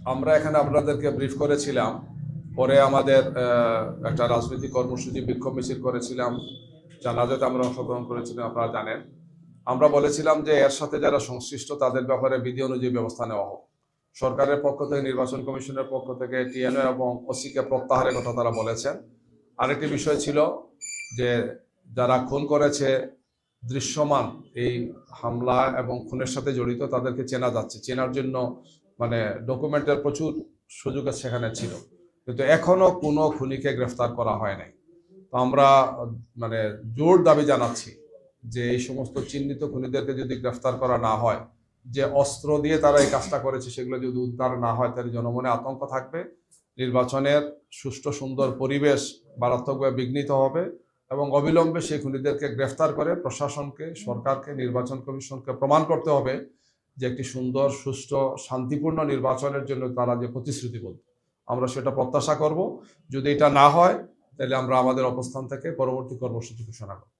আমরা এখানে আপনাদেরকে ব্রিফ করেছিলাম, পরে আমাদের একটা রাজনৈতিক কর্মসূচি বিক্ষোভ মিছিল করেছিলাম, জানাজাতে আমরা অংশগ্রহণ করেছিলাম, আপনারা জানেন। আমরা বলেছিলাম যে এর সাথে যারা সংশ্লিষ্ট তাদের ব্যাপারে বিধি অনুযায়ী ব্যবস্থা নেওয়া হোক। সরকারের পক্ষ থেকে, নির্বাচন কমিশনের পক্ষ থেকে টিএনও এবং ওসিকে প্রত্যাহারের কথা তারা বলেছেন। আরেকটি বিষয় ছিল যে যারা খুন করেছে, দৃশ্যমান এই হামলা এবং খুনের সাথে জড়িত তাদেরকে চেনা যাচ্ছে, চেনার জন্য মানে ডকুমেন্টের প্রচুর সুযোগ সেখানে ছিল, কিন্তু এখনো কোনো খুনিকে গ্রেফতার করা হয় নাই। তো আমরা মানে জোর দাবি জানাচ্ছি যে এই সমস্ত চিহ্নিত খুনিদেরকে যদি গ্রেফতার করা না হয়, যে অস্ত্র দিয়ে তারা এই কাজটা করেছে সেগুলো যদি উদ্ধার না হয়, তাহলে জনমনে আতঙ্ক থাকবে, নির্বাচনের সুষ্ঠু সুন্দর পরিবেশ মারাত্মকভাবে বিঘ্নিত হবে এবং অবিলম্বে সেই খুনিদেরকে গ্রেফতার করে প্রশাসনকে, সরকারকে, নির্বাচন কমিশনকে প্রমাণ করতে হবে যে একটি সুন্দর, সুষ্ঠু, শান্তিপূর্ণ নির্বাচনের জন্য তারা যে প্রতিশ্রুতিবদ্ধ, আমরা সেটা প্রত্যাশা করব। যদি এটা না হয় তাহলে আমরা আমাদের অবস্থান থেকে পরবর্তী কর্মসূচি ঘোষণা করব।